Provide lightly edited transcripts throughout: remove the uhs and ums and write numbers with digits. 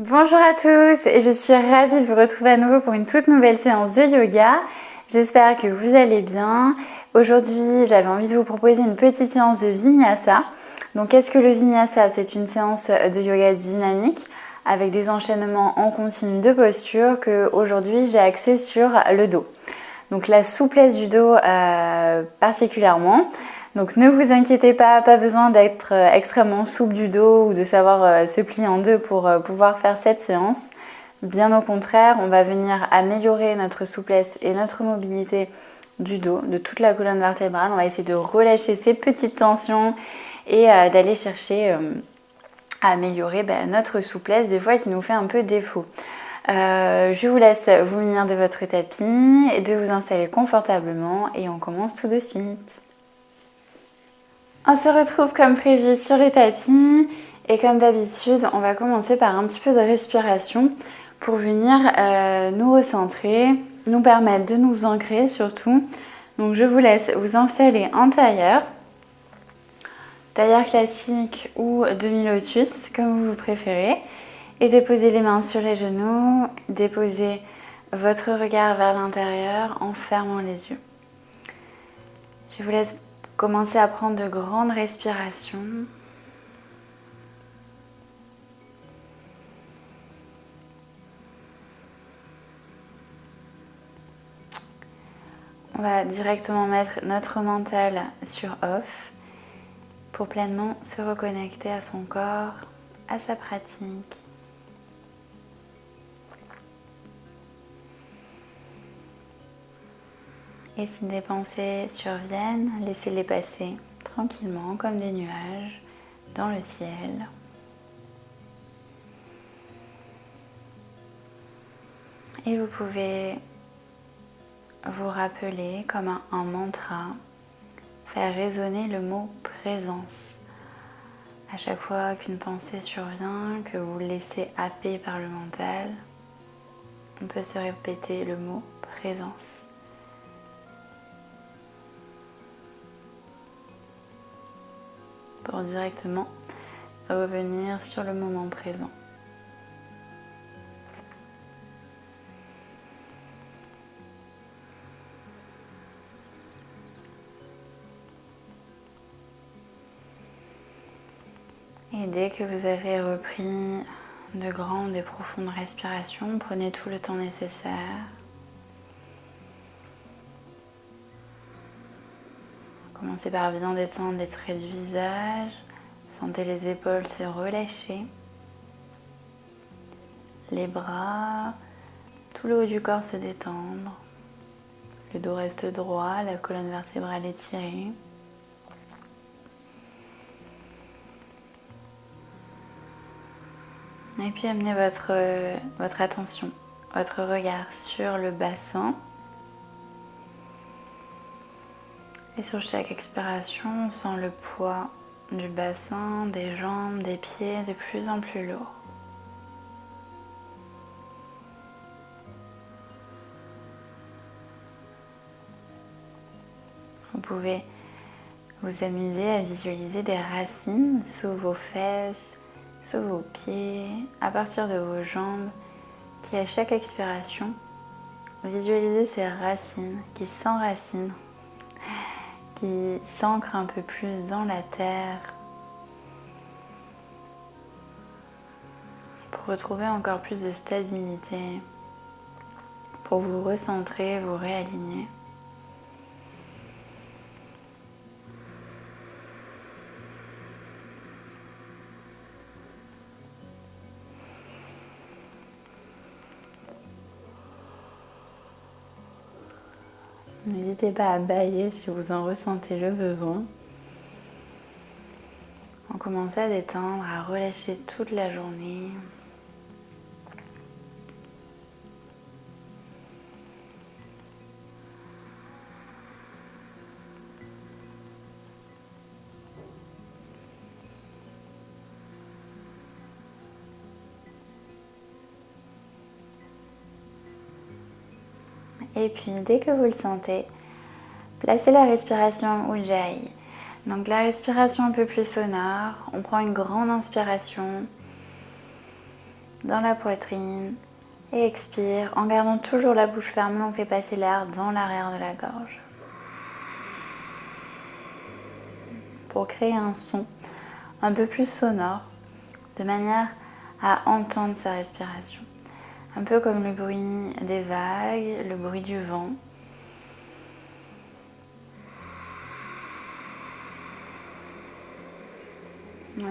Bonjour à tous, je suis ravie de vous retrouver à nouveau pour une toute nouvelle séance de yoga. J'espère que vous allez bien. Aujourd'hui, j'avais envie de vous proposer une petite séance de Vinyasa. Donc, qu'est-ce que le Vinyasa? C'est une séance de yoga dynamique avec des enchaînements en continu de posture que aujourd'hui j'ai axé sur le dos. Donc, la souplesse du dos particulièrement. Donc ne vous inquiétez pas besoin d'être extrêmement souple du dos ou de savoir se plier en deux pour pouvoir faire cette séance. Bien au contraire, on va venir améliorer notre souplesse et notre mobilité du dos, de toute la colonne vertébrale. On va essayer de relâcher ces petites tensions et d'aller chercher à améliorer notre souplesse, des fois qui nous fait un peu défaut. Je vous laisse vous munir de votre tapis et de vous installer confortablement et on commence tout de suite. On se retrouve comme prévu sur le tapis et comme d'habitude, on va commencer par un petit peu de respiration pour venir nous recentrer, nous permettre de nous ancrer surtout. Donc je vous laisse vous installer en tailleur classique ou demi-lotus comme vous préférez et déposer les mains sur les genoux, déposer votre regard vers l'intérieur en fermant les yeux. Je vous laisse commencez à prendre de grandes respirations. On va directement mettre notre mental sur off pour pleinement se reconnecter à son corps, à sa pratique. Et si des pensées surviennent, laissez-les passer tranquillement comme des nuages dans le ciel. Et vous pouvez vous rappeler comme un mantra, faire résonner le mot présence. À chaque fois qu'une pensée survient, que vous laissez happer par le mental, on peut se répéter le mot présence. Pour directement revenir sur le moment présent. Et dès que vous avez repris de grandes et profondes respirations, prenez tout le temps nécessaire. Commencez par bien détendre les traits du visage. Sentez les épaules se relâcher. Les bras, tout le haut du corps se détendre. Le dos reste droit, la colonne vertébrale étirée. Et puis amenez votre attention, votre regard sur le bassin. Et sur chaque expiration, on sent le poids du bassin, des jambes, des pieds de plus en plus lourd. Vous pouvez vous amuser à visualiser des racines sous vos fesses, sous vos pieds, à partir de vos jambes, qui à chaque expiration, visualisez ces racines qui s'enracinent, qui s'ancrent un peu plus dans la terre pour retrouver encore plus de stabilité, pour vous recentrer, vous réaligner. N'hésitez pas à bâiller si vous en ressentez le besoin. On commence à détendre, à relâcher toute la journée. Et puis, dès que vous le sentez, placez la respiration Ujjayi. Donc la respiration un peu plus sonore, on prend une grande inspiration dans la poitrine. Et expire en gardant toujours la bouche fermée, on fait passer l'air dans l'arrière de la gorge. Pour créer un son un peu plus sonore, de manière à entendre sa respiration. Un peu comme le bruit des vagues, le bruit du vent.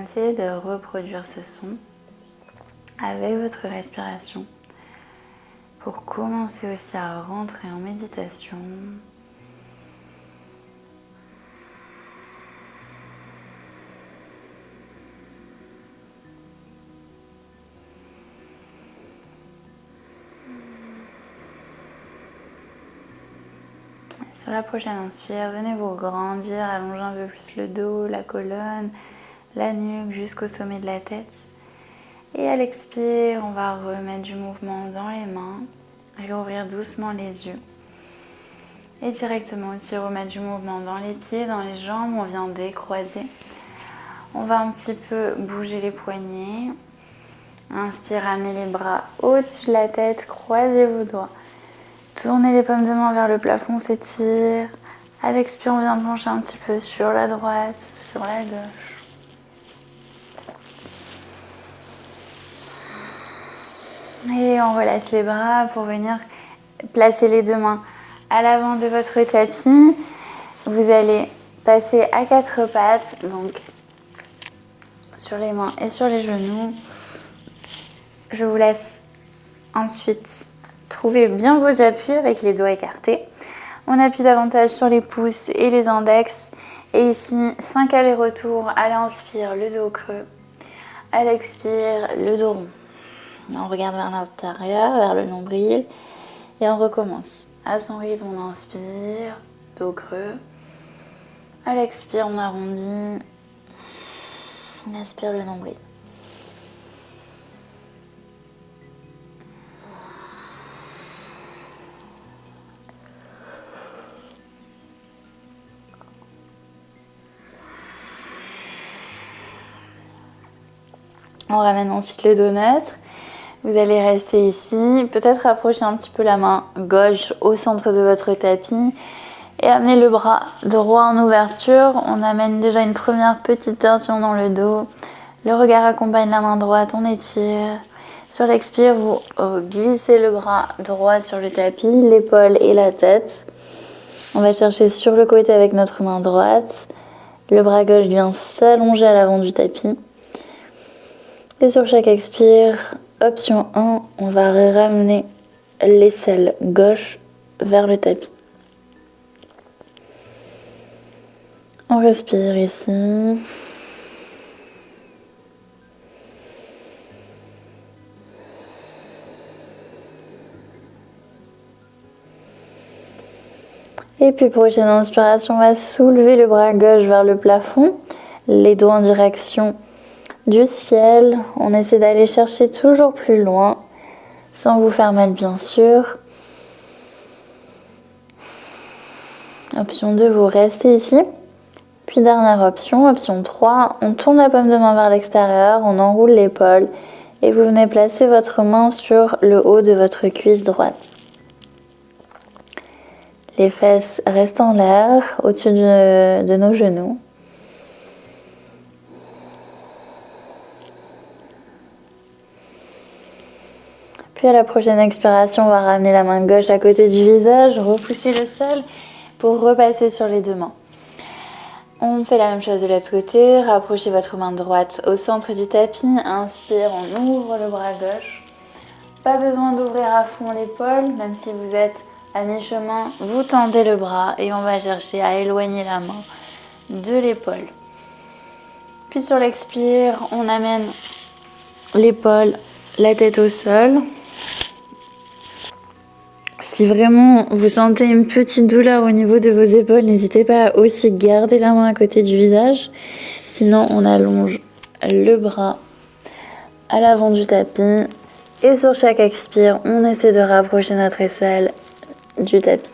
Essayez de reproduire ce son avec votre respiration pour commencer aussi à rentrer en méditation. Sur la prochaine inspire, venez vous grandir, allonger un peu plus le dos, la colonne, la nuque jusqu'au sommet de la tête. Et à l'expire, on va remettre du mouvement dans les mains, réouvrir doucement les yeux. Et directement aussi remettre du mouvement dans les pieds, dans les jambes, on vient décroiser. On va un petit peu bouger les poignets. Inspire, amenez les bras au-dessus de la tête, croisez vos doigts. Tournez les paumes de main vers le plafond, s'étire. À l'expire, on vient pencher un petit peu sur la droite, sur la gauche. Et on relâche les bras pour venir placer les deux mains à l'avant de votre tapis. Vous allez passer à quatre pattes, donc sur les mains et sur les genoux. Je vous laisse ensuite trouver bien vos appuis avec les doigts écartés. On appuie davantage sur les pouces et les index. Et ici, 5 allers-retours. À l'inspire, le dos creux. À l'expire, le dos rond. On regarde vers l'intérieur, vers le nombril. Et on recommence. À son rythme, on inspire, dos creux. À l'expire, on arrondit. On aspire le nombril. On ramène ensuite le dos neutre. Vous allez rester ici. Peut-être approcher un petit peu la main gauche au centre de votre tapis. Et amener le bras droit en ouverture. On amène déjà une première petite tension dans le dos. Le regard accompagne la main droite, on étire. Sur l'expire, vous glissez le bras droit sur le tapis, l'épaule et la tête. On va chercher sur le côté avec notre main droite. Le bras gauche vient s'allonger à l'avant du tapis. Et sur chaque expire, option 1, on va ramener l'aisselle gauche vers le tapis. On respire ici. Et puis prochaine inspiration, on va soulever le bras gauche vers le plafond, les doigts en direction du ciel. On essaie d'aller chercher toujours plus loin, sans vous faire mal bien sûr. Option 2, vous restez ici. Puis dernière option, option 3, on tourne la paume de main vers l'extérieur, on enroule l'épaule et vous venez placer votre main sur le haut de votre cuisse droite. Les fesses restent en l'air, au-dessus de nos genoux. Puis à la prochaine expiration, on va ramener la main gauche à côté du visage, repousser le sol pour repasser sur les deux mains. On fait la même chose de l'autre côté, rapprochez votre main droite au centre du tapis, inspire, on ouvre le bras gauche. Pas besoin d'ouvrir à fond l'épaule, même si vous êtes à mi-chemin, vous tendez le bras et on va chercher à éloigner la main de l'épaule. Puis sur l'expire, on amène l'épaule, la tête au sol. Si vraiment vous sentez une petite douleur au niveau de vos épaules, n'hésitez pas à aussi garder la main à côté du visage. Sinon, on allonge le bras à l'avant du tapis. Et sur chaque expire, on essaie de rapprocher notre aisselle du tapis.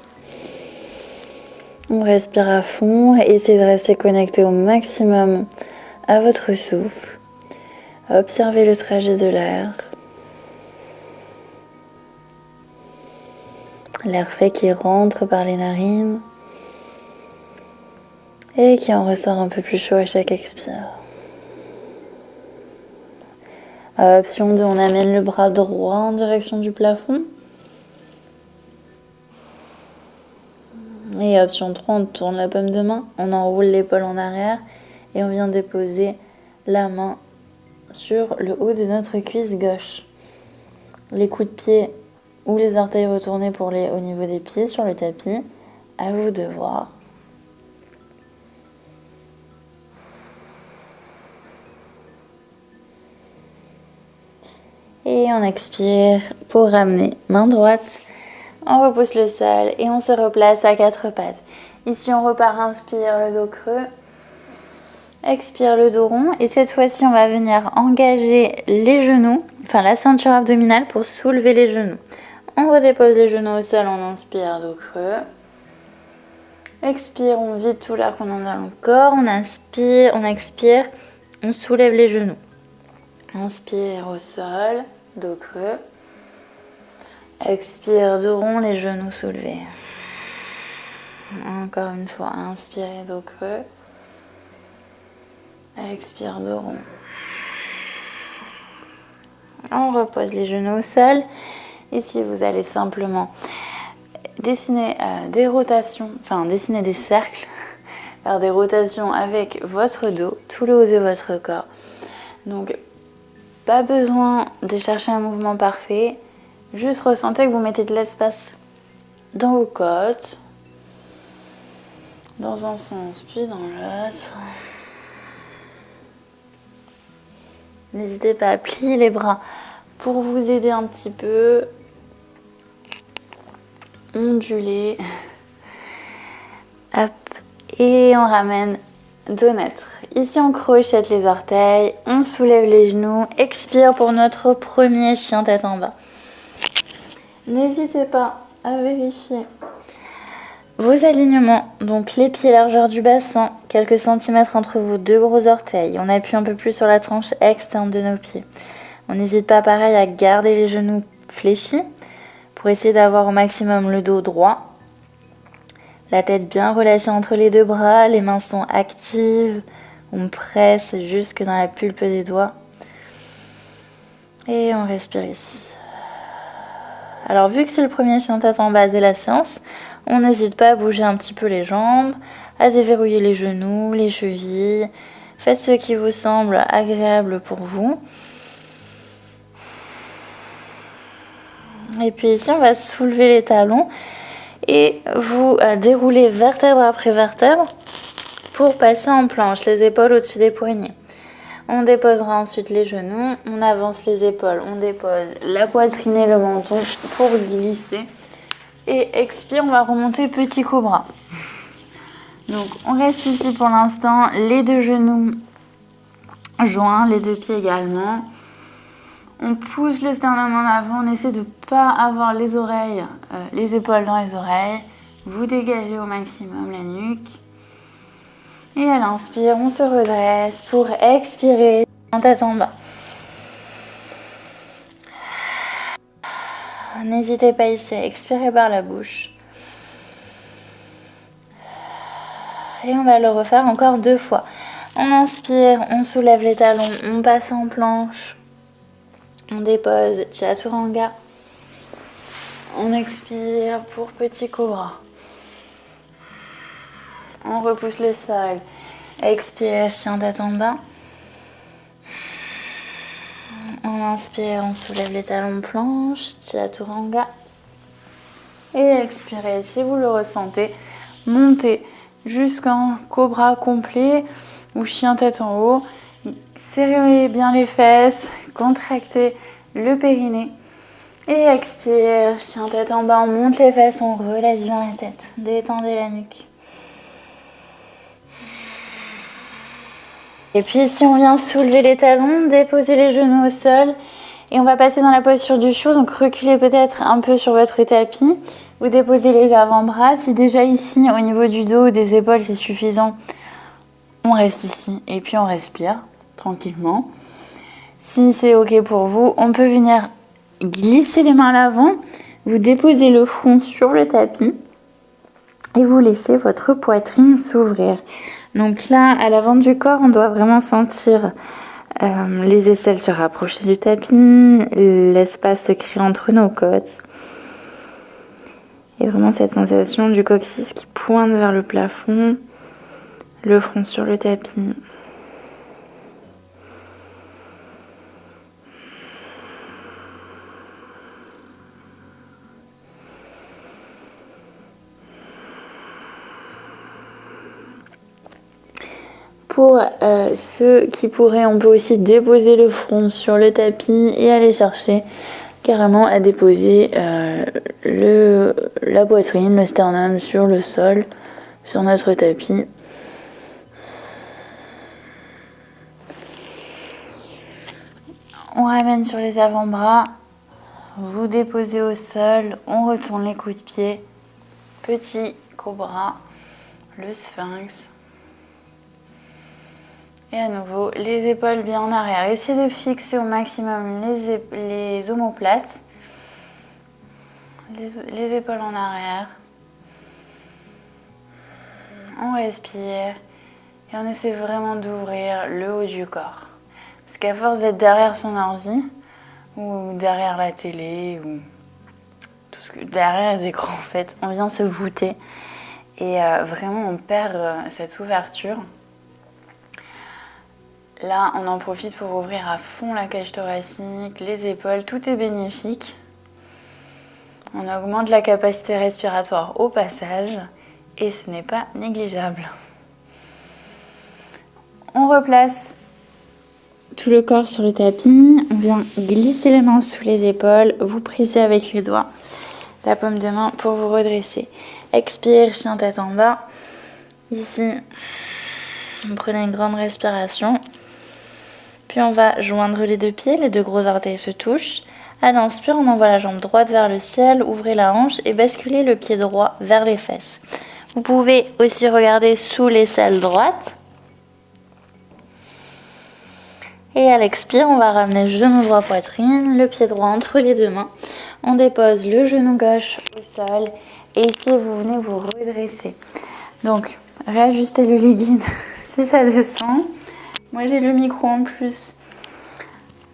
On respire à fond et essayez de rester connecté au maximum à votre souffle. Observez le trajet de l'air. L'air frais qui rentre par les narines et qui en ressort un peu plus chaud à chaque expire. Option 2, on amène le bras droit en direction du plafond. Et option 3, on tourne la paume de main, on enroule l'épaule en arrière et on vient déposer la main sur le haut de notre cuisse gauche. Les coups de pied ou les orteils retournés au niveau des pieds sur le tapis. À vous de voir. Et on expire pour ramener main droite. On repousse le sol et on se replace à quatre pattes. Ici, on repart, inspire le dos creux. Expire le dos rond. Et cette fois-ci, on va venir engager les genoux, enfin la ceinture abdominale pour soulever les genoux. On redépose les genoux au sol, on inspire, dos creux. Expire, on vide tout l'air qu'on en a dans le corps. On inspire, on expire, on soulève les genoux. Inspire au sol, dos creux. Expire, dos rond, les genoux soulevés. Encore une fois, inspire, dos creux. Expire, dos rond. On repose les genoux au sol. Ici, vous allez simplement dessiner des rotations, enfin dessiner des cercles, faire des rotations avec votre dos, tout le haut de votre corps. Donc, pas besoin de chercher un mouvement parfait. Juste ressentez que vous mettez de l'espace dans vos côtes, dans un sens puis dans l'autre. N'hésitez pas à plier les bras pour vous aider un petit peu. Onduler. Hop. Et on ramène dos neutre. Ici, on crochette les orteils, on soulève les genoux. Expire pour notre premier chien tête en bas. N'hésitez pas à vérifier vos alignements, donc les pieds largeur du bassin, quelques centimètres entre vos deux gros orteils. On appuie un peu plus sur la tranche externe de nos pieds. On n'hésite pas pareil à garder les genoux fléchis pour essayer d'avoir au maximum le dos droit. La tête bien relâchée entre les deux bras, les mains sont actives. On presse jusque dans la pulpe des doigts. Et on respire ici. Alors vu que c'est le premier chien tête en bas de la séance, on n'hésite pas à bouger un petit peu les jambes, à déverrouiller les genoux, les chevilles. Faites ce qui vous semble agréable pour vous. Et puis ici, on va soulever les talons et vous dérouler vertèbre après vertèbre pour passer en planche, les épaules au-dessus des poignets. On déposera ensuite les genoux, on avance les épaules, on dépose la poitrine et le menton pour glisser. Et expire, on va remonter petit cobra. Donc on reste ici pour l'instant, les deux genoux joints, les deux pieds également. On pousse le sternum en avant, on essaie de ne pas avoir les oreilles, les épaules dans les oreilles. Vous dégagez au maximum la nuque. Et à l'inspire, on se redresse pour expirer, tête en bas. N'hésitez pas ici à expirer par la bouche. Et on va le refaire encore 2 fois. On inspire, on soulève les talons, on passe en planche. On dépose Chaturanga. On expire pour petit cobra. On repousse le sol. Expire, chien tête en bas. On inspire, on soulève les talons planche, Chaturanga. Et expirez, si vous le ressentez, montez jusqu'en cobra complet ou chien tête en haut. Serrez bien les fesses, contractez le périnée. Et expire, chien tête en bas, on monte les fesses, on relâche bien la tête. Détendez la nuque. Et puis ici, on vient soulever les talons, déposer les genoux au sol. Et on va passer dans la posture du chou. Donc reculez peut-être un peu sur votre tapis. Vous déposez les avant-bras. Si déjà ici, au niveau du dos, des épaules, c'est suffisant, on reste ici. Et puis on respire tranquillement. Si c'est OK pour vous, on peut venir glisser les mains à l'avant. Vous déposez le front sur le tapis et vous laissez votre poitrine s'ouvrir. Donc là, à l'avant du corps, on doit vraiment sentir les aisselles se rapprocher du tapis, l'espace se crée entre nos côtes. Et vraiment cette sensation du coccyx qui pointe vers le plafond, le front sur le tapis. Pour ceux qui pourraient, on peut aussi déposer le front sur le tapis et aller chercher carrément à déposer la poitrine, le sternum sur le sol, sur notre tapis. On ramène sur les avant-bras, vous déposez au sol, on retourne les coups de pied, petit cobra, le sphinx. Et à nouveau, les épaules bien en arrière. Essayez de fixer au maximum les omoplates. Les épaules en arrière. On respire. Et on essaie vraiment d'ouvrir le haut du corps. Parce qu'à force d'être derrière son ordi, ou derrière la télé, ou tout ce que, derrière les écrans en fait, on vient se voûter. Et vraiment, on perd cette ouverture. Là, on en profite pour ouvrir à fond la cage thoracique, les épaules, tout est bénéfique. On augmente la capacité respiratoire au passage et ce n'est pas négligeable. On replace tout le corps sur le tapis, on vient glisser les mains sous les épaules, vous pressez avec les doigts la paume de main pour vous redresser. Expire, chien tête en bas. Ici, vous prenez une grande respiration. Puis on va joindre les deux pieds, les deux gros orteils se touchent. À l'inspire, on envoie la jambe droite vers le ciel, ouvrez la hanche et basculez le pied droit vers les fesses. Vous pouvez aussi regarder sous l'aisselle droite. Et à l'expire, on va ramener genou droit poitrine, le pied droit entre les deux mains. On dépose le genou gauche au sol et ici vous venez vous redresser. Donc réajustez le legging si ça descend. Moi j'ai le micro en plus.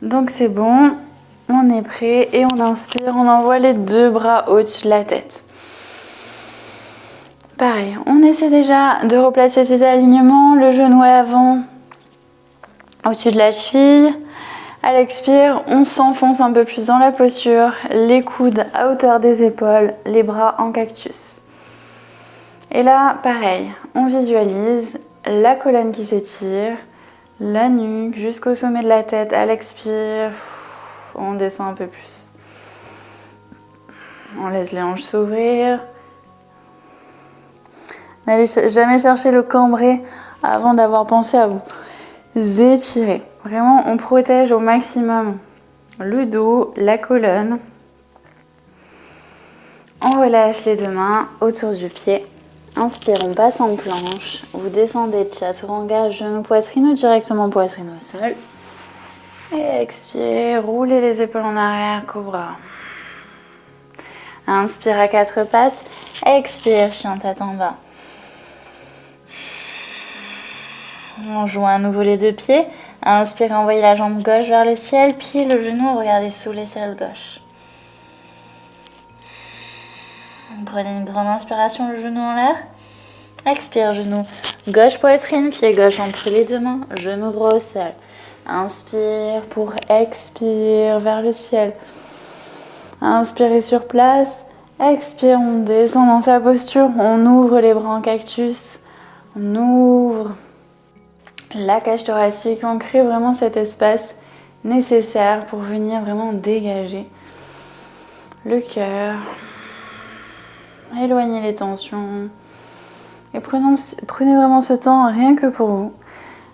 Donc c'est bon, on est prêt et on inspire, on envoie les deux bras au-dessus de la tête. Pareil, on essaie déjà de replacer ces alignements, le genou à l'avant, au-dessus de la cheville. À l'expire, on s'enfonce un peu plus dans la posture, les coudes à hauteur des épaules, les bras en cactus. Et là, pareil, on visualise la colonne qui s'étire, la nuque jusqu'au sommet de la tête. À l'expire, on descend un peu plus. On laisse les hanches s'ouvrir. N'allez jamais chercher le cambré avant d'avoir pensé à vous étirer. Vraiment, on protège au maximum le dos, la colonne. On relâche les deux mains autour du pied. Inspire, on passe en planche. Vous descendez chaturanga, genou poitrine ou directement poitrine au sol. Et expire, roulez les épaules en arrière, cobra. Inspire à quatre pattes. Expire, chien tête en bas. On joint à nouveau les deux pieds. Inspirez, envoyez la jambe gauche vers le ciel, puis le genou, regardez sous l'aisselle gauche. Prenez une grande inspiration, le genou en l'air. Expire, genou gauche poitrine, pied gauche entre les deux mains, genou droit au sol. Inspire pour expire vers le ciel. Inspirez sur place. Expire, on descend dans sa posture. On ouvre les bras en cactus. On ouvre la cage thoracique. On crée vraiment cet espace nécessaire pour venir vraiment dégager le cœur. Éloignez les tensions. Et prenez vraiment ce temps rien que pour vous.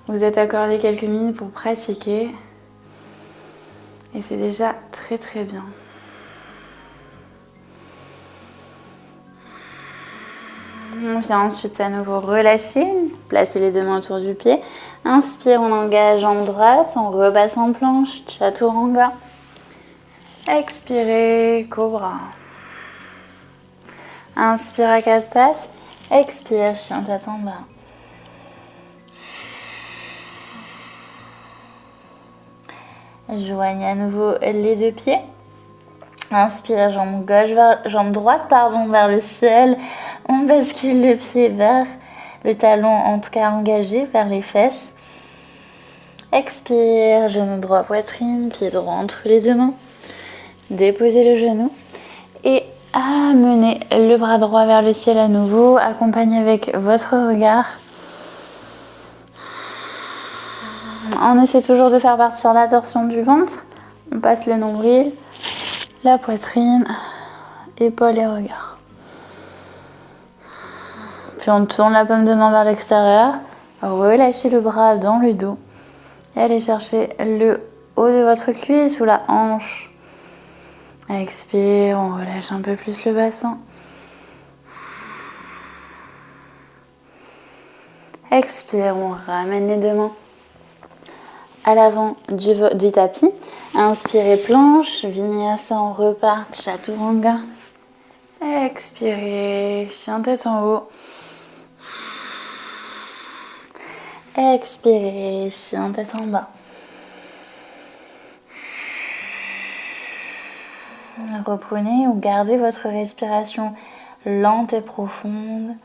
Vous êtes accordé quelques minutes pour pratiquer. Et c'est déjà très très bien. On vient ensuite à nouveau relâcher. Placez les deux mains autour du pied. Inspire, on engage jambe droite. On repasse en planche. Chaturanga. Expirez, cobra. Inspire à quatre pattes. Expire, chien tête en bas. Joignez à nouveau les deux pieds. Inspire, jambe droite vers le ciel. On bascule le pied vers le talon, en tout cas engagé, vers les fesses. Expire, genou droit, poitrine, pied droit entre les deux mains. Déposez le genou et amenez le bras droit vers le ciel à nouveau. Accompagnez avec votre regard. On essaie toujours de faire partir la torsion du ventre. On passe le nombril, la poitrine, épaules et regard. Puis on tourne la paume de main vers l'extérieur. Relâchez le bras dans le dos. Et allez chercher le haut de votre cuisse ou la hanche. Expire, on relâche un peu plus le bassin. Expire, on ramène les deux mains à l'avant du tapis. Inspirez, planche, vinyasa, on repart, chaturanga. Expirez, chien tête en haut. Expirez, chien tête en bas. Reprenez ou gardez votre respiration lente et profonde.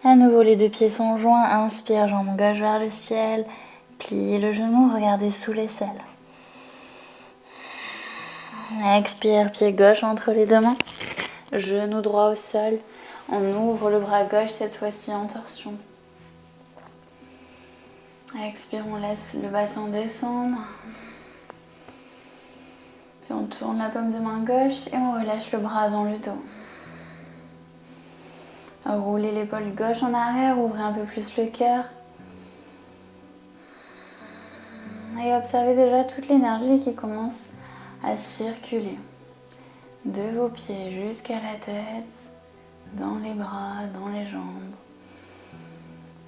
À nouveau, les deux pieds sont joints. Inspire, jambe gauche vers le ciel. Pliez le genou, regardez sous l'aisselle. Expire, pied gauche entre les deux mains. Genou droit au sol. On ouvre le bras gauche, cette fois-ci en torsion. Expire, on laisse le bassin descendre. Puis on tourne la paume de main gauche et on relâche le bras dans le dos. Roulez l'épaule gauche en arrière, ouvrez un peu plus le cœur. Et observez déjà toute l'énergie qui commence à circuler de vos pieds jusqu'à la tête, dans les bras, dans les jambes.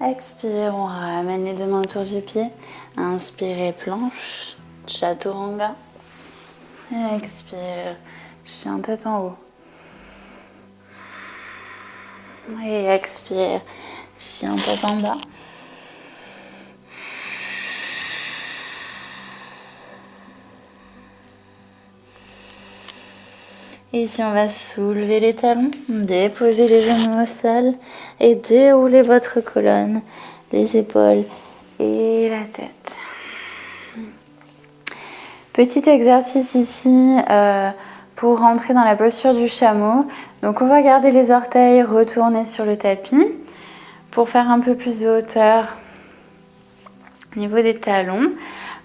Expire, on ramène les deux mains autour du pied. Inspirez, planche, chaturanga. Expire, chien tête en haut. Et expire, chien tête en bas. Et ici, on va soulever les talons, déposer les genoux au sol et dérouler votre colonne, les épaules et la tête. Petit exercice ici pour rentrer dans la posture du chameau. Donc, on va garder les orteils retournés sur le tapis pour faire un peu plus de hauteur au niveau des talons.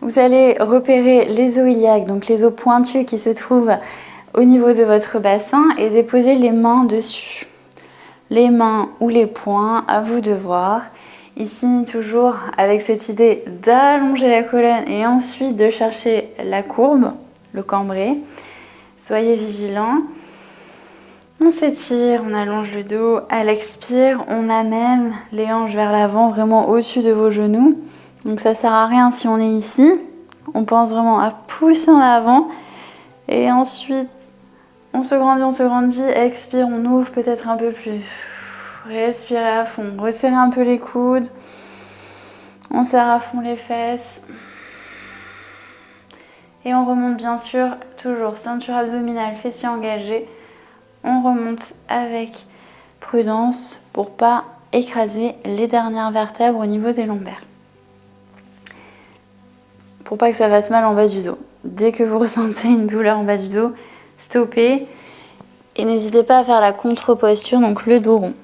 Vous allez repérer les os iliaques, donc les os pointus qui se trouvent au niveau de votre bassin et déposer les mains dessus. Les mains ou les poings, à vous de voir. Ici, toujours avec cette idée d'allonger la colonne et ensuite de chercher la courbe, le cambré. Soyez vigilants. On s'étire, on allonge le dos. À l'expire, on amène les hanches vers l'avant, vraiment au-dessus de vos genoux. Donc ça ne sert à rien si on est ici. On pense vraiment à pousser en avant. Et ensuite, on se grandit, expire, on ouvre peut-être un peu plus. Respirez à fond, resserrez un peu les coudes. On serre à fond les fesses. Et on remonte bien sûr, toujours ceinture abdominale, fessiers engagés. On remonte avec prudence pour ne pas écraser les dernières vertèbres au niveau des lombaires. Pour pas que ça fasse mal en bas du dos. Dès que vous ressentez une douleur en bas du dos, stoppez et n'hésitez pas à faire la contre-posture, donc le dos rond.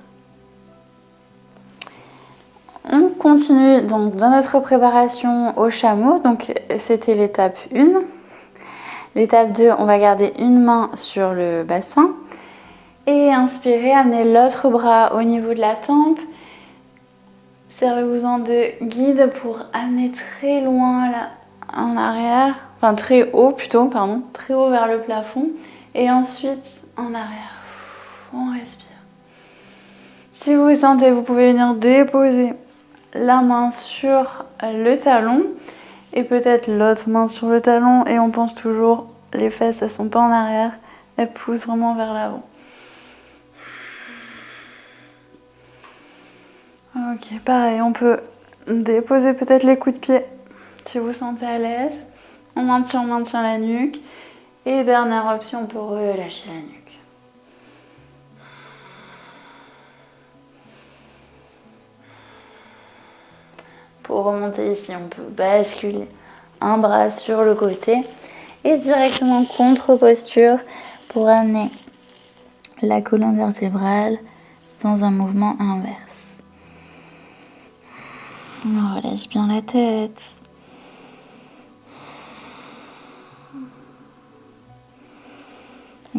On continue donc dans notre préparation au chameau, donc c'était l'étape 1. L'étape 2, on va garder une main sur le bassin et inspirez, amenez l'autre bras au niveau de la tempe. Servez-vous-en de guide pour amener très loin là, en arrière, enfin très haut vers le plafond. Et ensuite, en arrière, on respire. Si vous sentez, vous pouvez venir déposer la main sur le talon et peut-être l'autre main sur le talon. Et on pense toujours, les fesses, elles ne sont pas en arrière, elles poussent vraiment vers l'avant. Ok, pareil, on peut déposer peut-être les coups de pied si vous sentez à l'aise. On maintient la nuque. Et dernière option, on peut relâcher la nuque. Pour remonter ici, on peut basculer un bras sur le côté et directement contre-posture pour amener la colonne vertébrale dans un mouvement inverse. On relâche bien la tête.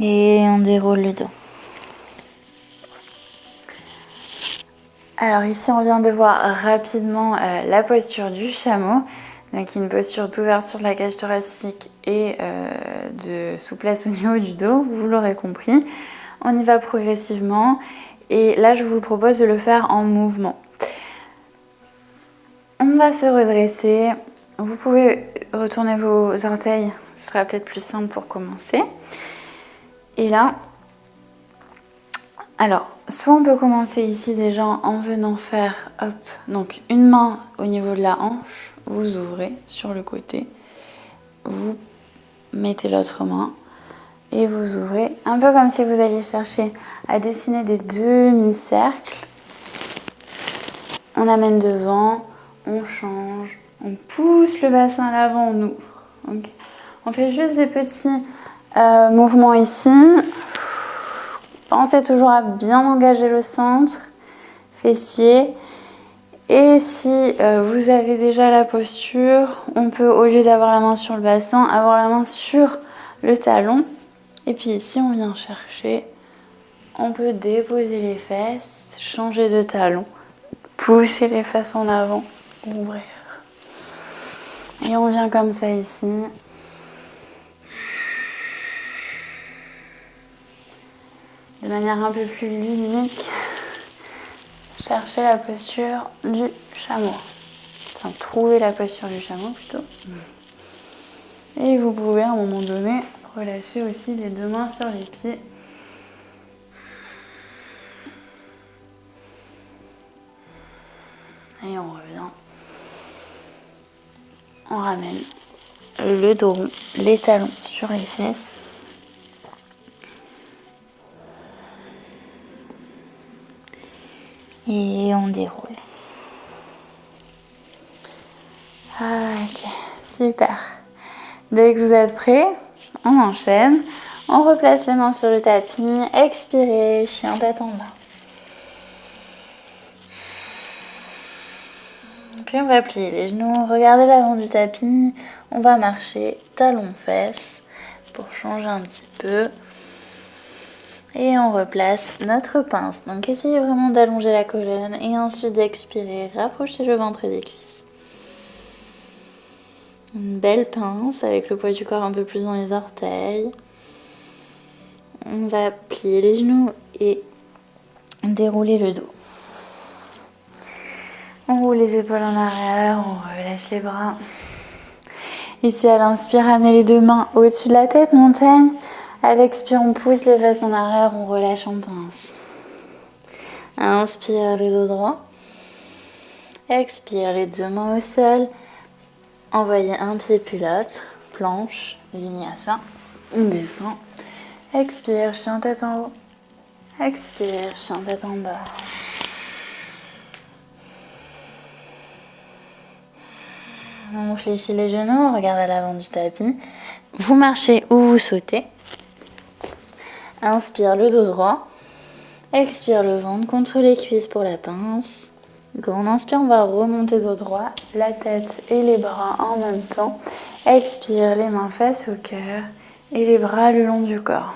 Et on déroule le dos. Alors ici, on vient de voir rapidement la posture du chameau, donc une posture d'ouverture de la cage thoracique et de souplesse au niveau du dos, vous l'aurez compris. On y va progressivement et là, je vous propose de le faire en mouvement. On va se redresser. Vous pouvez retourner vos orteils, ce sera peut-être plus simple pour commencer. Et là, alors, soit on peut commencer ici déjà en venant faire, hop, donc une main au niveau de la hanche, vous ouvrez sur le côté, vous mettez l'autre main et vous ouvrez, un peu comme si vous alliez chercher à dessiner des demi-cercles. On amène devant, on change, on pousse le bassin à l'avant, on ouvre. Okay. On fait juste des petits mouvements ici. Pensez toujours à bien engager le centre, fessier. Et si vous avez déjà la posture, on peut, au lieu d'avoir la main sur le bassin, avoir la main sur le talon. Et puis ici, on vient chercher, on peut déposer les fesses, changer de talon, pousser les fesses en avant, ouvrir. Et on vient comme ça ici. De manière un peu plus ludique, chercher la posture du chameau. Enfin, trouver la posture du chameau plutôt. Et vous pouvez à un moment donné relâcher aussi les deux mains sur les pieds. Et on revient. On ramène le dos rond, les talons sur les fesses. Et on déroule. Ok, super. Dès que vous êtes prêts, on enchaîne. On replace les mains sur le tapis. Expirez, chien tête en bas. Puis on va plier les genoux. Regardez l'avant du tapis. On va marcher talons-fesses pour changer un petit peu. Et on replace notre pince. Donc essayez vraiment d'allonger la colonne et ensuite d'expirer. Rapprochez le ventre des cuisses. Une belle pince avec le poids du corps un peu plus dans les orteils. On va plier les genoux et dérouler le dos. On roule les épaules en arrière, on relâche les bras. Ici à l'inspire, amenez les deux mains au-dessus de la tête, montagne. À l'expire, on pousse les fesses en arrière, on relâche, on pince. Inspire le dos droit. Expire les deux mains au sol. Envoyez un pied puis l'autre. Planche, vinyasa. On descend. Expire, chien tête en haut. Expire, chien tête en bas. On fléchit les genoux, on regarde à l'avant du tapis. Vous marchez ou vous sautez. Inspire le dos droit. Expire le ventre contre les cuisses pour la pince. Quand on inspire, on va remonter dos droit, la tête et les bras en même temps. Expire, les mains face au cœur et les bras le long du corps.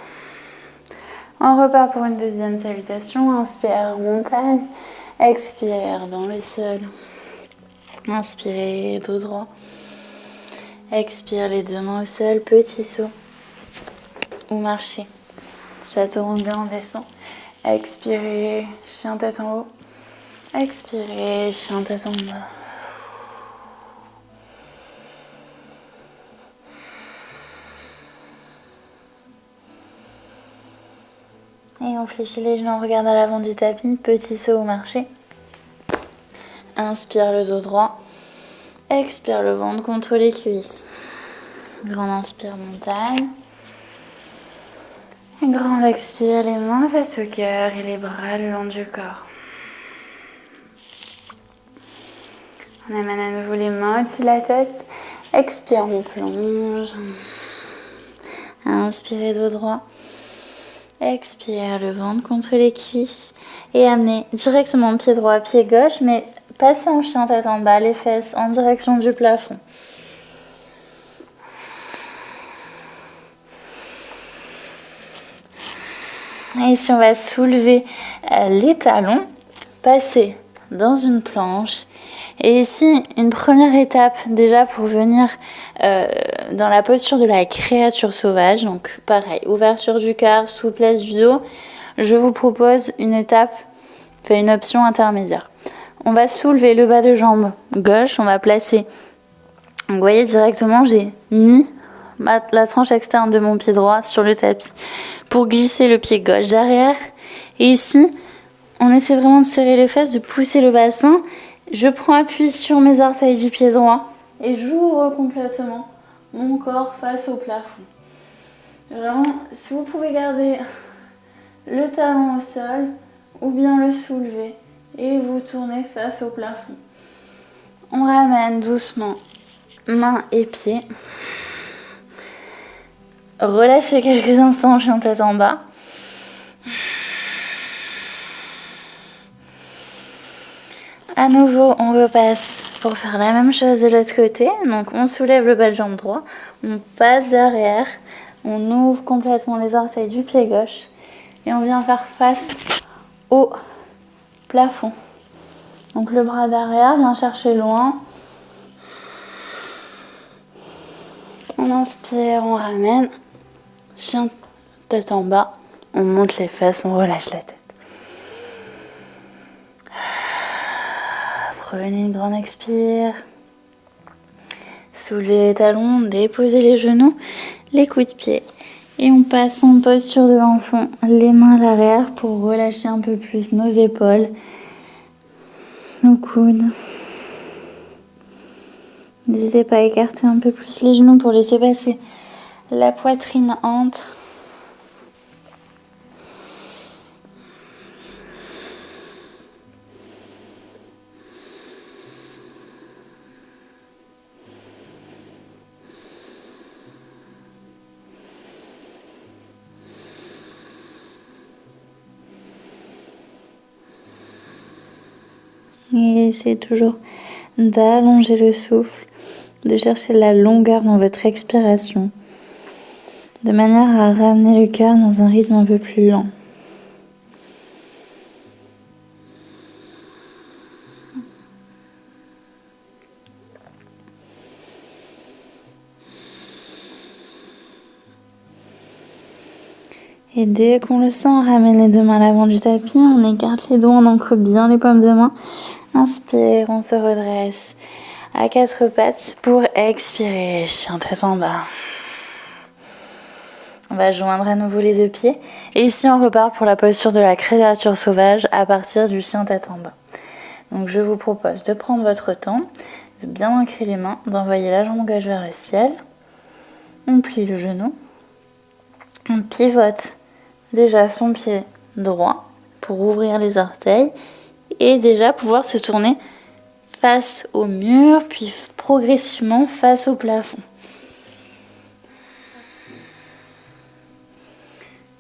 On repart pour une deuxième salutation. Inspire, montagne. Expire dans le sol. Inspirez, dos droit. Expire, les deux mains au sol, petit saut. Ou marcher. Chaturanga, on descend. Expirez, chien tête en haut. Expirez, chien tête en bas. Et on fléchit les genoux, on regarde à l'avant du tapis, petit saut ou marcher. Inspire le dos droit. Expire le ventre contre les cuisses. Grand inspire, montagne. Grand expire, les mains face au cœur et les bras le long du corps. On amène à nouveau les mains au-dessus de la tête. Expire, on plonge. Inspirez dos droit. Expire le ventre contre les cuisses. Et amenez directement pied droit, pied gauche, mais passez en chien tête en bas, les fesses en direction du plafond. Et ici, on va soulever les talons, passer dans une planche. Et ici, une première étape déjà pour venir dans la posture de la créature sauvage. Donc pareil, ouverture du cœur, souplesse du dos. Je vous propose une étape, une option intermédiaire. On va soulever le bas de jambe gauche, on va placer, vous voyez directement, j'ai mis la tranche externe de mon pied droit sur le tapis pour glisser le pied gauche derrière. Et ici, on essaie vraiment de serrer les fesses, de pousser le bassin. Je prends appui sur mes orteils du pied droit et j'ouvre complètement mon corps face au plafond. Vraiment, si vous pouvez garder le talon au sol ou bien le soulever et vous tournez face au plafond. On ramène doucement mains et pieds. Relâchez quelques instants, chien tête en bas. À nouveau, on repasse pour faire la même chose de l'autre côté. Donc, on soulève le bas de jambe droit, on passe derrière, on ouvre complètement les orteils du pied gauche et on vient faire face au plafond. Donc, le bras derrière vient chercher loin. On inspire, on ramène. Chien tête en bas, on monte les fesses, on relâche la tête. Prenez une grande expire. Soulevez les talons, déposez les genoux, les coudes de pied. Et on passe en posture de l'enfant, les mains à l'arrière pour relâcher un peu plus nos épaules, nos coudes. N'hésitez pas à écarter un peu plus les genoux pour laisser passer la poitrine entre. Et essayez toujours d'allonger le souffle, de chercher de la longueur dans votre expiration, de manière à ramener le cœur dans un rythme un peu plus lent. Et dès qu'on le sent, on ramène les deux mains à l'avant du tapis, on écarte les doigts, on ancre bien les paumes de main. Inspire, on se redresse à quatre pattes pour expirer, chien tête en bas. On va joindre à nouveau les deux pieds. Et ici, on repart pour la posture de la créature sauvage à partir du chien tête en bas. Donc, je vous propose de prendre votre temps, de bien ancrer les mains, d'envoyer la jambe gauche vers le ciel. On plie le genou. On pivote déjà son pied droit pour ouvrir les orteils et déjà pouvoir se tourner face au mur, puis progressivement face au plafond.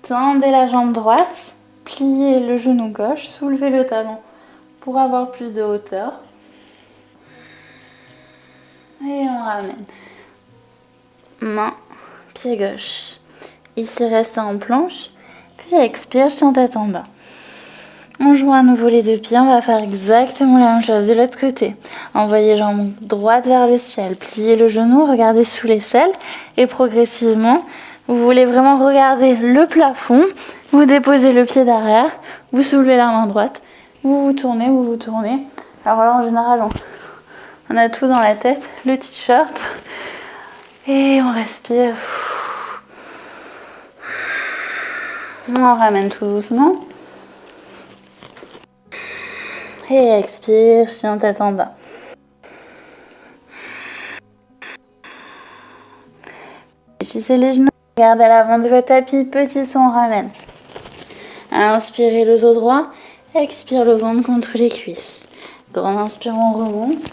Tendez la jambe droite, pliez le genou gauche, soulevez le talon pour avoir plus de hauteur. Et on ramène. Main, pied gauche. Ici, restez en planche. Puis expire, chien tête en bas. On joint à nouveau les deux pieds. On va faire exactement la même chose de l'autre côté. Envoyez jambe droite vers le ciel. Pliez le genou, regardez sous l'aisselle. Et progressivement, vous voulez vraiment regarder le plafond. Vous déposez le pied derrière. Vous soulevez la main droite. Vous vous tournez, vous vous tournez. Alors là, en général, on a tout dans la tête. Le t-shirt. Et on respire. On ramène tout doucement. Et expire, chien tête en bas. Fléchissez les genoux, regardez à l'avant de votre tapis, petit saut, on ramène. Inspirez le dos droit, expire le ventre contre les cuisses. Grande inspire, on remonte.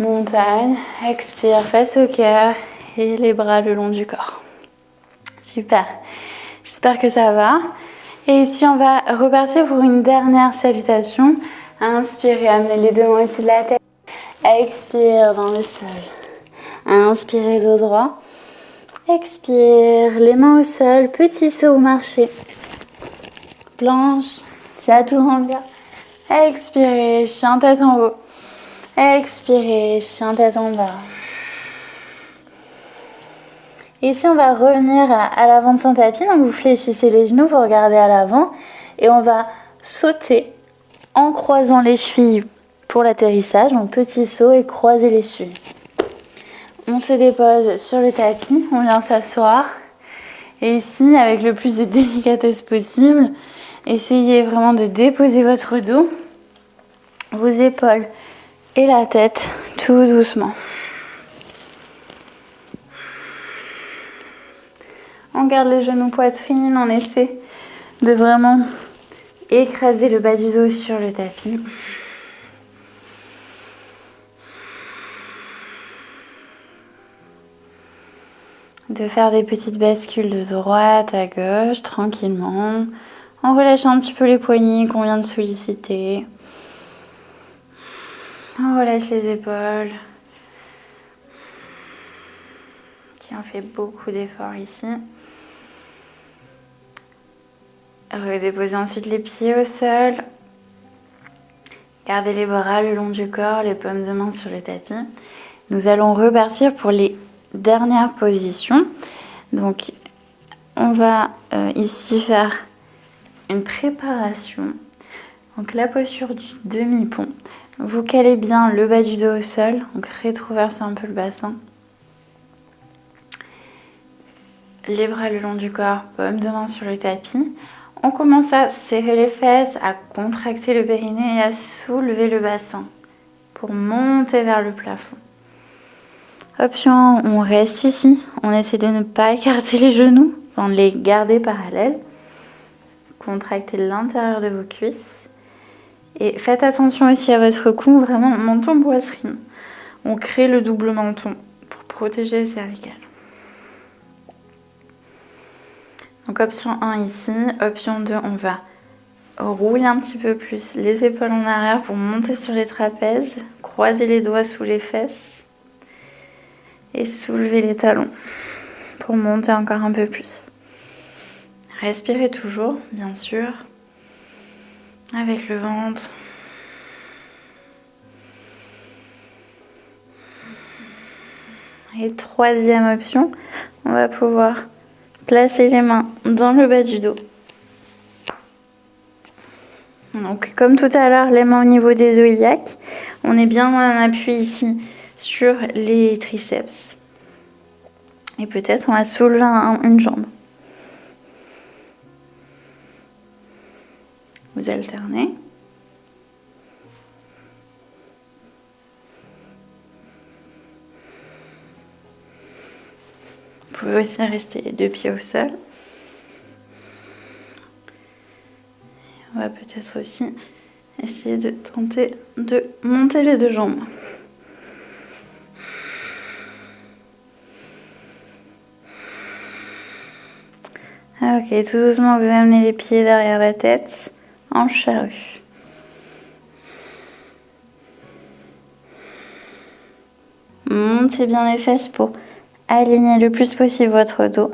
Montagne, expire, face au cœur et les bras le long du corps. Super, j'espère que ça va. Et ici, on va repartir pour une dernière salutation. Inspirez, amenez les deux mains au-dessus de la tête. Expire dans le sol. Inspirez dos droit. Expire, les mains au sol, petit saut au marché. Planche, chaturanga. Expirez, chien tête en haut. Expirez, chien tête en bas. Ici, on va revenir à l'avant de son tapis. Donc, vous fléchissez les genoux, vous regardez à l'avant. Et on va sauter en croisant les chevilles pour l'atterrissage. Donc, petit saut et croiser les chevilles. On se dépose sur le tapis, on vient s'asseoir. Et ici, avec le plus de délicatesse possible, essayez vraiment de déposer votre dos, vos épaules et la tête tout doucement. On garde les genoux poitrine, on essaie de vraiment écraser le bas du dos sur le tapis. De faire des petites bascules de droite à gauche, tranquillement, en relâchant un petit peu les poignets qu'on vient de solliciter. On relâche les épaules, qui ont fait beaucoup d'efforts ici. Redéposez ensuite les pieds au sol. Gardez les bras le long du corps, les paumes de main sur le tapis. Nous allons repartir pour les dernière position. Donc on va ici faire une préparation. Donc la posture du demi-pont. Vous calez bien le bas du dos au sol. Donc rétroversez un peu le bassin. Les bras le long du corps, paume de main sur le tapis. On commence à serrer les fesses, à contracter le périnée et à soulever le bassin pour monter vers le plafond. Option, on reste ici, on essaie de ne pas écarter les genoux, on les garder parallèles. Contractez l'intérieur de vos cuisses. Et faites attention aussi à votre cou, vraiment menton-poitrine. On crée le double menton pour protéger les cervicales. Donc option 1 ici, option 2, on va rouler un petit peu plus les épaules en arrière pour monter sur les trapèzes, croiser les doigts sous les fesses. Et soulever les talons pour monter encore un peu plus. Respirez toujours, bien sûr, avec le ventre. Et troisième option, on va pouvoir placer les mains dans le bas du dos. Donc comme tout à l'heure, les mains au niveau des os iliaques. On est bien en appui ici sur les triceps. Et peut-être on va soulever une jambe. Vous alternez. Vous pouvez aussi rester les deux pieds au sol. On va peut-être aussi essayer de tenter de monter les deux jambes. Ok, tout doucement, vous amenez les pieds derrière la tête, en charrue. Montez bien les fesses pour aligner le plus possible votre dos.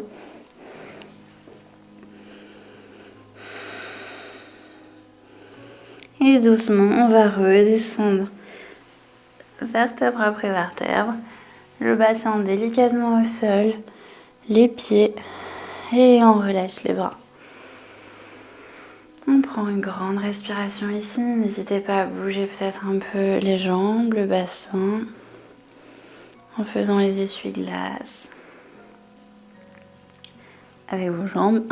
Et doucement, on va redescendre vertèbre après vertèbre. Le bassin délicatement au sol, les pieds. Et on relâche les bras. On prend une grande respiration ici. N'hésitez pas à bouger peut-être un peu les jambes, le bassin, en faisant les essuie-glaces avec vos jambes.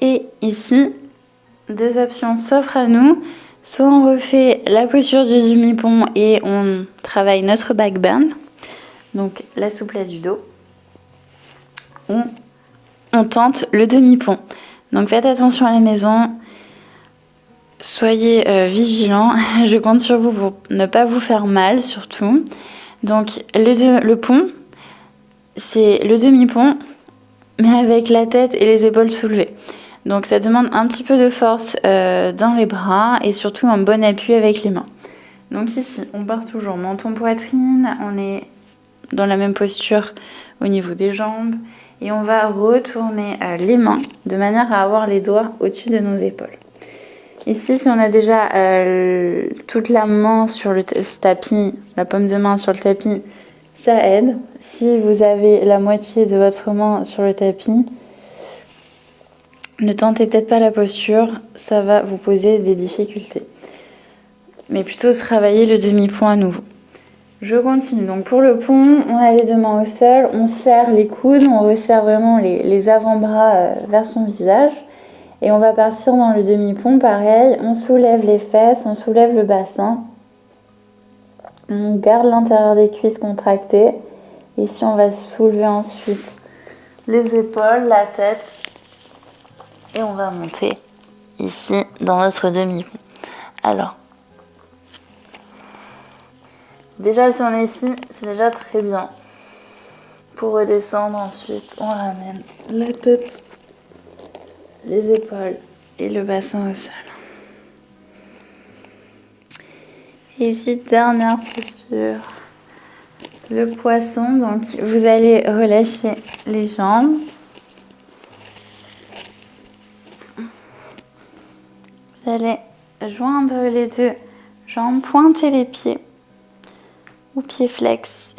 Et ici, deux options s'offrent à nous. Soit on refait la posture du demi-pont et on travaille notre back bend, donc la souplesse du dos, ou on tente le demi-pont. Donc faites attention à la maison, soyez vigilants, je compte sur vous pour ne pas vous faire mal surtout. Donc le pont, c'est le demi-pont, mais avec la tête et les épaules soulevées. Donc ça demande un petit peu de force dans les bras et surtout un bon appui avec les mains. Donc ici, on part toujours menton-poitrine, on est dans la même posture au niveau des jambes et on va retourner les mains de manière à avoir les doigts au-dessus de nos épaules. Ici, si on a déjà toute la main sur le tapis, la paume de main sur le tapis, ça aide. Si vous avez la moitié de votre main sur le tapis, ne tentez peut-être pas la posture, ça va vous poser des difficultés. Mais plutôt travailler le demi-pont à nouveau. Je continue. Donc pour le pont, on a les deux mains au sol, on serre les coudes, on resserre vraiment les avant-bras vers son visage. Et on va partir dans le demi-pont, pareil, on soulève les fesses, on soulève le bassin. On garde l'intérieur des cuisses contractées. Ici, on va soulever ensuite les épaules, la tête. Et on va monter ici dans notre demi-pont. Alors, déjà si on est ici, c'est déjà très bien. Pour redescendre ensuite, on ramène la tête, les épaules et le bassin au sol. Et ici, dernière posture, le poisson. Donc vous allez relâcher les jambes. Vous allez joindre les deux jambes, pointer les pieds ou pieds flex.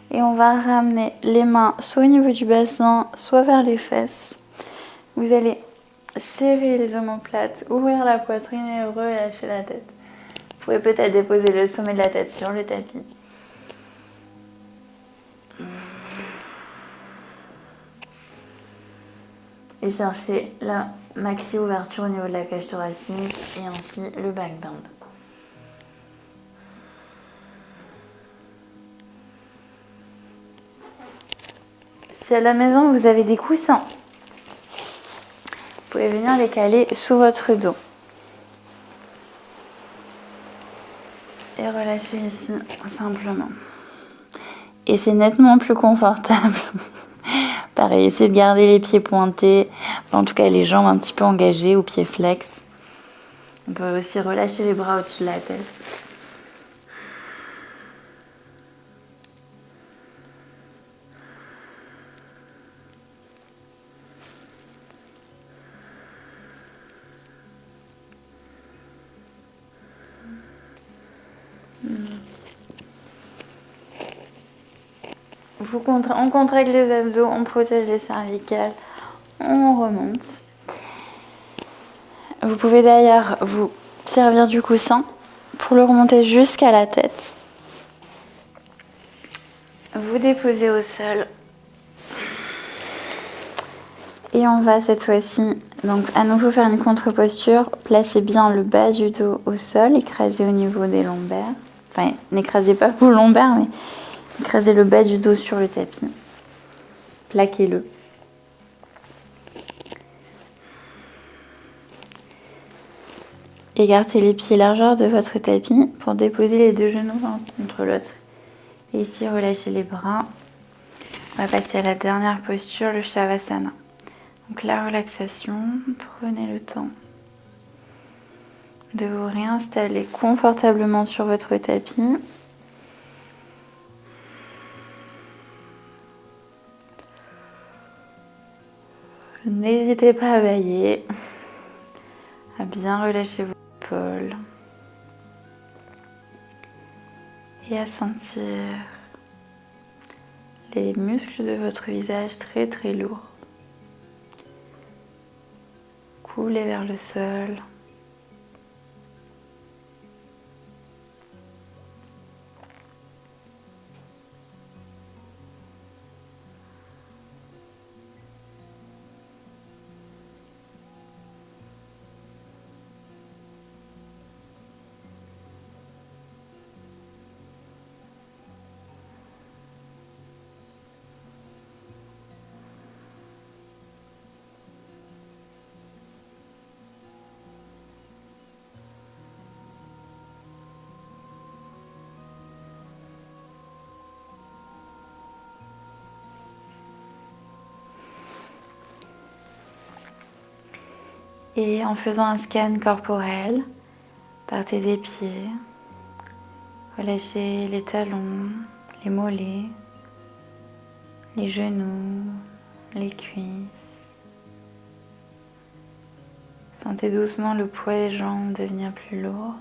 Et on va ramener les mains soit au niveau du bassin, soit vers les fesses. Vous allez serrer les omoplates, ouvrir la poitrine et relâcher la tête. Vous pouvez peut-être déposer le sommet de la tête sur le tapis. Et chercher la maxi ouverture au niveau de la cage thoracique et ainsi le back bend. Si à la maison vous avez des coussins, vous pouvez venir les caler sous votre dos. Et relâcher ici simplement. Et c'est nettement plus confortable. Pareil, essayez de garder les pieds pointés, en tout cas les jambes un petit peu engagées ou pieds flex. On peut aussi relâcher les bras au-dessus de la tête. On contracte les abdos, on protège les cervicales, on remonte. Vous pouvez d'ailleurs vous servir du coussin pour le remonter jusqu'à la tête. Vous déposez au sol. Et on va cette fois-ci, donc à nouveau faire une contre-posture. Placez bien le bas du dos au sol, écrasez au niveau des lombaires. Enfin, n'écrasez pas vos lombaires, mais écrasez le bas du dos sur le tapis. Plaquez-le. Écartez les pieds largeur de votre tapis pour déposer les deux genoux l'un contre l'autre. Et ici, relâchez les bras. On va passer à la dernière posture, le Shavasana. Donc la relaxation, prenez le temps de vous réinstaller confortablement sur votre tapis. N'hésitez pas à bailler, à bien relâcher vos épaules et à sentir les muscles de votre visage très très lourds. Couler vers le sol. Et en faisant un scan corporel, partez des pieds, relâchez les talons, les mollets, les genoux, les cuisses. Sentez doucement le poids des jambes devenir plus lourd.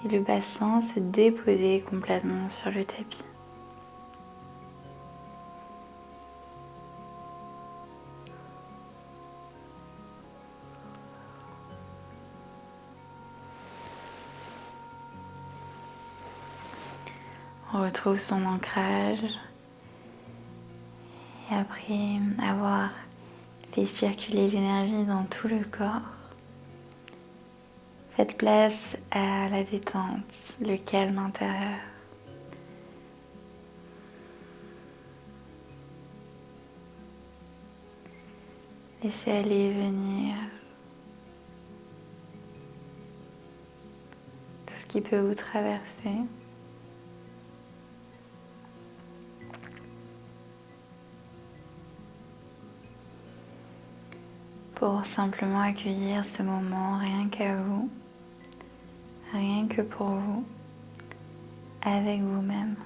Et le bassin se déposer complètement sur le tapis. On retrouve son ancrage et après avoir fait circuler l'énergie dans tout le corps, faites place à la détente, le calme intérieur. Laissez aller et venir tout ce qui peut vous traverser. Pour simplement accueillir ce moment rien qu'à vous, rien que pour vous, avec vous-même.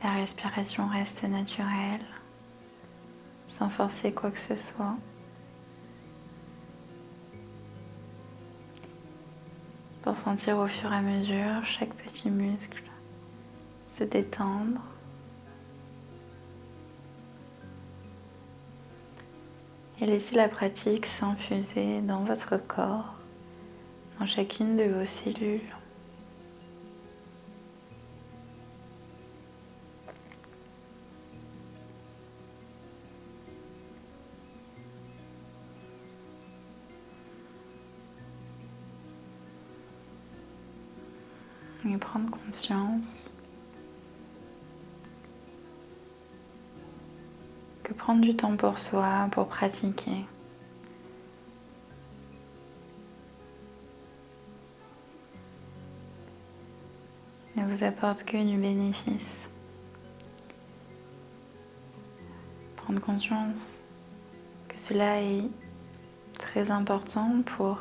La respiration reste naturelle, sans forcer quoi que ce soit. Pour sentir au fur et à mesure chaque petit muscle se détendre. Et laissez la pratique s'infuser dans votre corps, dans chacune de vos cellules. Et prendre conscience que prendre du temps pour soi, pour pratiquer, ne vous apporte que du bénéfice. Prendre conscience que cela est très important pour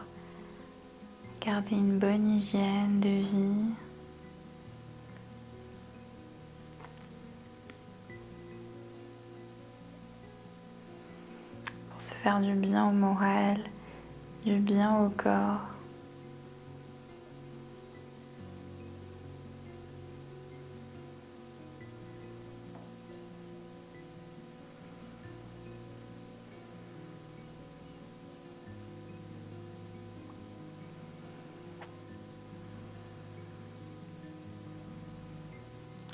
garder une bonne hygiène de vie, pour se faire du bien au moral, du bien au corps.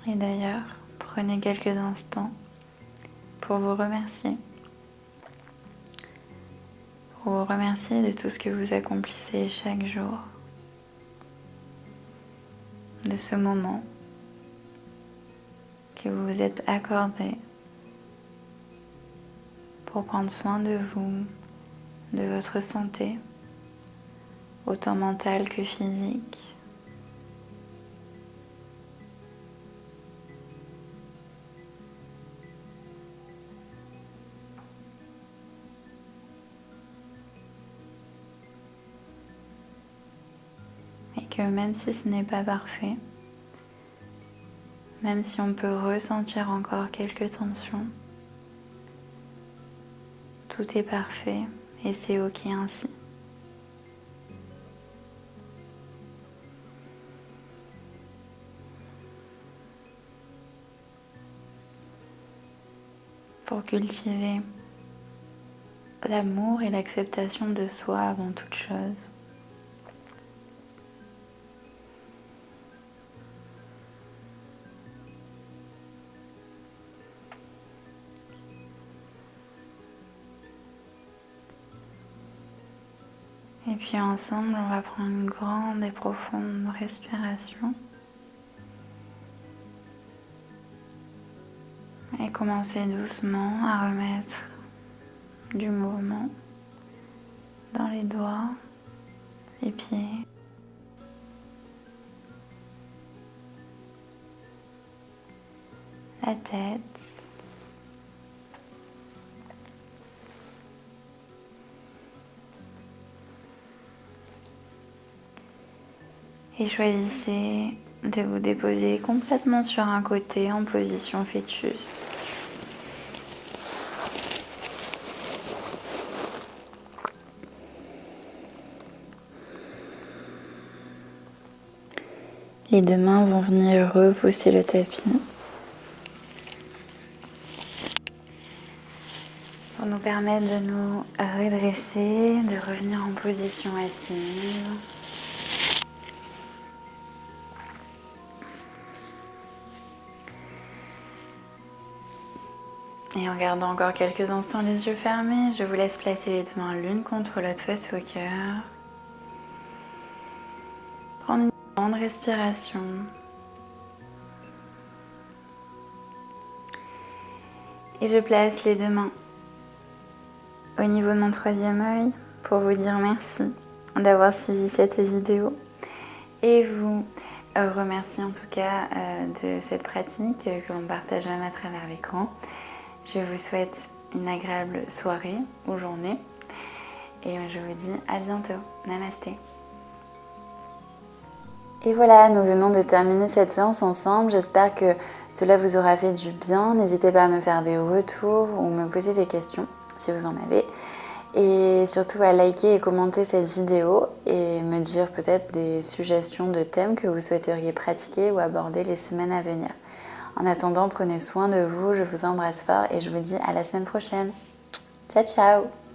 Et d'ailleurs, prenez quelques instants pour vous remercier. Pour vous remercier de tout ce que vous accomplissez chaque jour. De ce moment que vous vous êtes accordé pour prendre soin de vous, de votre santé, autant mentale que physique. Et que même si ce n'est pas parfait, même si on peut ressentir encore quelques tensions, tout est parfait et c'est ok ainsi. Pour cultiver l'amour et l'acceptation de soi avant toute chose. Et puis ensemble, on va prendre une grande et profonde respiration. Et commencer doucement à remettre du mouvement dans les doigts, les pieds. La tête. Et choisissez de vous déposer complètement sur un côté en position fœtus. Les deux mains vont venir repousser le tapis pour nous permettre de nous redresser, de revenir en position assise. Et en gardant encore quelques instants les yeux fermés, je vous laisse placer les deux mains l'une contre l'autre face au cœur. Prendre une grande respiration. Et je place les deux mains au niveau de mon troisième œil pour vous dire merci d'avoir suivi cette vidéo et vous remercier en tout cas de cette pratique que l'on partage même à travers l'écran. Je vous souhaite une agréable soirée ou journée et je vous dis à bientôt. Namasté. Et voilà, nous venons de terminer cette séance ensemble. J'espère que cela vous aura fait du bien. N'hésitez pas à me faire des retours ou me poser des questions si vous en avez. Et surtout à liker et commenter cette vidéo et me dire peut-être des suggestions de thèmes que vous souhaiteriez pratiquer ou aborder les semaines à venir. En attendant, prenez soin de vous, je vous embrasse fort et je vous dis à la semaine prochaine. Ciao, ciao!